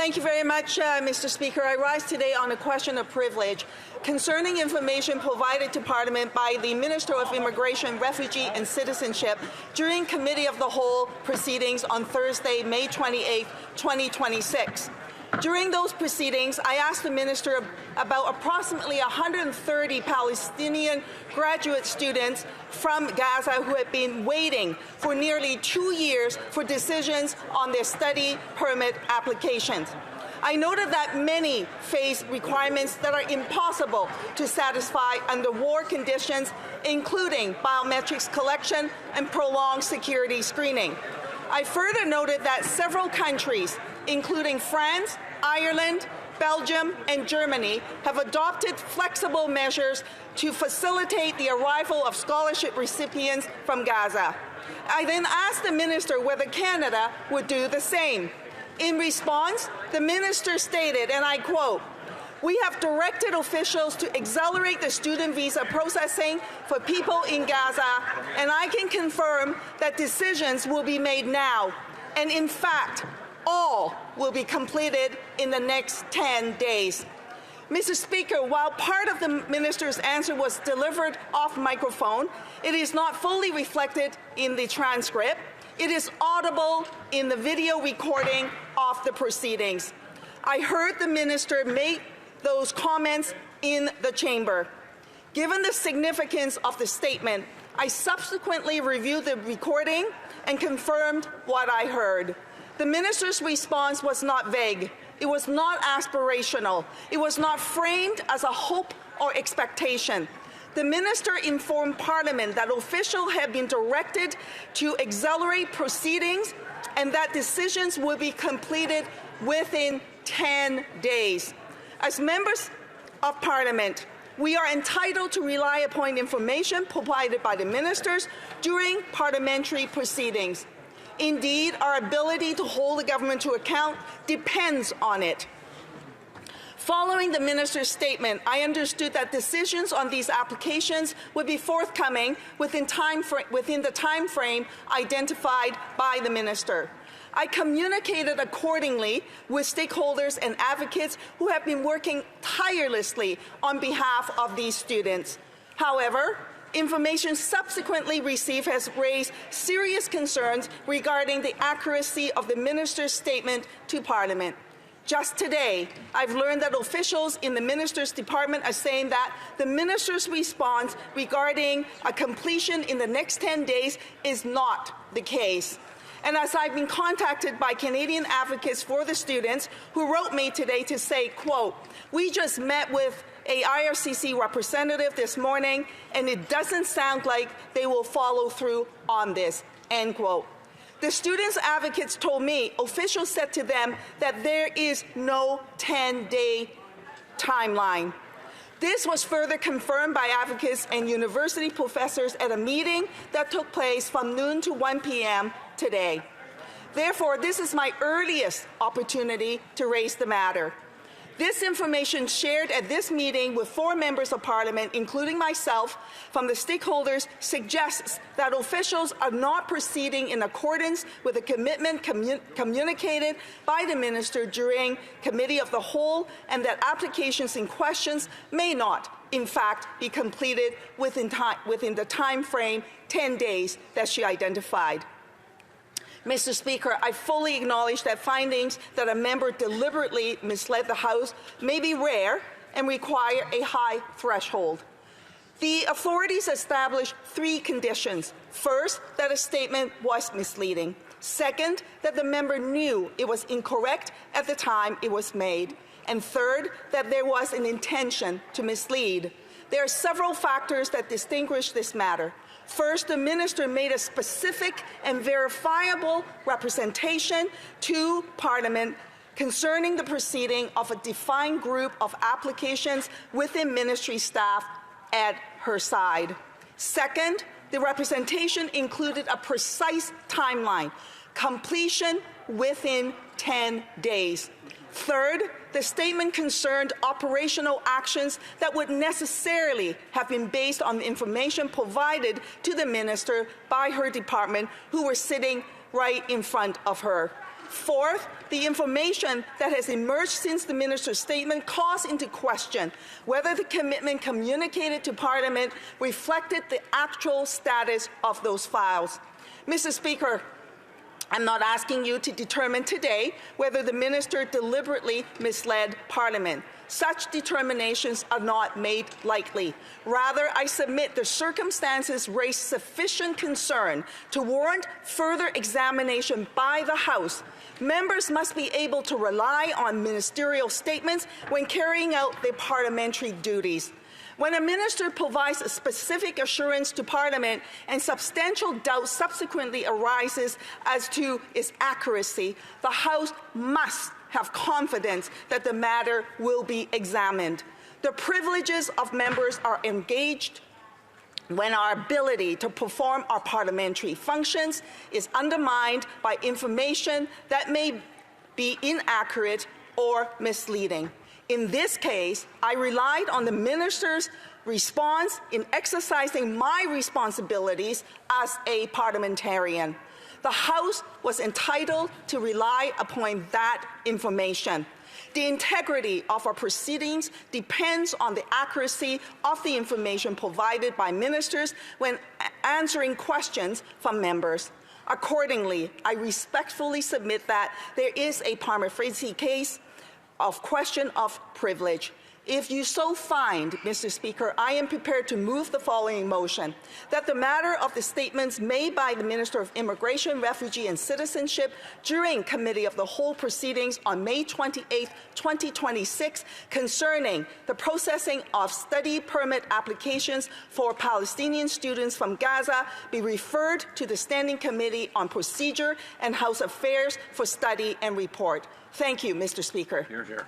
Thank you very much, Mr. Speaker. I rise today on a question of privilege concerning information provided to Parliament by the Minister of Immigration, Refugee and Citizenship during Committee of the Whole proceedings on Thursday, May 28, 2026. During those proceedings, I asked the Minister about approximately 130 Palestinian graduate students from Gaza who had been waiting for nearly 2 years for decisions on their study permit applications. I noted that many face requirements that are impossible to satisfy under war conditions, including biometrics collection and prolonged security screening. I further noted that several countries, including France, Ireland, Belgium, and Germany, have adopted flexible measures to facilitate the arrival of scholarship recipients from Gaza. I then asked the Minister whether Canada would do the same. In response, the Minister stated, and I quote, "We have directed officials to accelerate the student visa processing for people in Gaza, and I can confirm that decisions will be made now. And in fact, all will be completed in the next 10 days. Mr. Speaker, while part of the Minister's answer was delivered off microphone, it is not fully reflected in the transcript. It is audible in the video recording of the proceedings. I heard the Minister make those comments in the chamber. Given the significance of the statement, I subsequently reviewed the recording and confirmed what I heard. The Minister's response was not vague. It was not aspirational. It was not framed as a hope or expectation. The Minister informed Parliament that officials had been directed to accelerate proceedings and that decisions would be completed within 10 days. As members of Parliament, we are entitled to rely upon information provided by the ministers during parliamentary proceedings. Indeed, our ability to hold the government to account depends on it. Following the Minister's statement, I understood that decisions on these applications would be forthcoming within the time frame identified by the Minister. I communicated accordingly with stakeholders and advocates who have been working tirelessly on behalf of these students. However, information subsequently received has raised serious concerns regarding the accuracy of the Minister's statement to Parliament. Just today, I've learned that officials in the Minister's department are saying that the Minister's response regarding a completion in the next 10 days is not the case. And as I've been contacted by Canadian advocates for the students who wrote me today to say, quote, "We just met with a IRCC representative this morning, and it doesn't sound like they will follow through on this," end quote. The students' advocates told me officials said to them that there is no 10-day timeline. This was further confirmed by advocates and university professors at a meeting that took place from noon to 1 p.m. today. Therefore, this is my earliest opportunity to raise the matter. This information shared at this meeting with 4 members of Parliament, including myself, from the stakeholders suggests that officials are not proceeding in accordance with the commitment communicated by the Minister during Committee of the Whole, and that applications in questions may not, in fact, be completed within the time frame 10 days that she identified. Mr. Speaker, I fully acknowledge that findings that a member deliberately misled the House may be rare and require a high threshold. The authorities established 3 conditions. First, that a statement was misleading. Second, that the member knew it was incorrect at the time it was made. And third, that there was an intention to mislead. There are several factors that distinguish this matter. First, the Minister made a specific and verifiable representation to Parliament concerning the proceeding of a defined group of applications within ministry staff at her side. Second, the representation included a precise timeline, completion within 10 days. Third, the statement concerned operational actions that would necessarily have been based on the information provided to the Minister by her department, who were sitting right in front of her. Fourth, the information that has emerged since the minister's statement calls into question whether the commitment communicated to Parliament reflected the actual status of those files. Mr. Speaker, I'm not asking you to determine today whether the minister deliberately misled Parliament. Such determinations are not made lightly. Rather, I submit the circumstances raise sufficient concern to warrant further examination by the House. Members must be able to rely on ministerial statements when carrying out their parliamentary duties. When a minister provides a specific assurance to Parliament and substantial doubt subsequently arises as to its accuracy, the House must have confidence that the matter will be examined. The privileges of members are engaged when our ability to perform our parliamentary functions is undermined by information that may be inaccurate or misleading. In this case, I relied on the minister's response in exercising my responsibilities as a parliamentarian. The House was entitled to rely upon that information. The integrity of our proceedings depends on the accuracy of the information provided by ministers when answering questions from members. Accordingly, I respectfully submit that there is a prima facie case of question of privilege. If you so find, Mr. Speaker, I am prepared to move the following motion: that the matter of the statements made by the Minister of Immigration, Refugee and Citizenship during Committee of the Whole proceedings on May 28, 2026, concerning the processing of study permit applications for Palestinian students from Gaza be referred to the Standing Committee on Procedure and House Affairs for study and report. Thank you, Mr. Speaker. Hear, hear.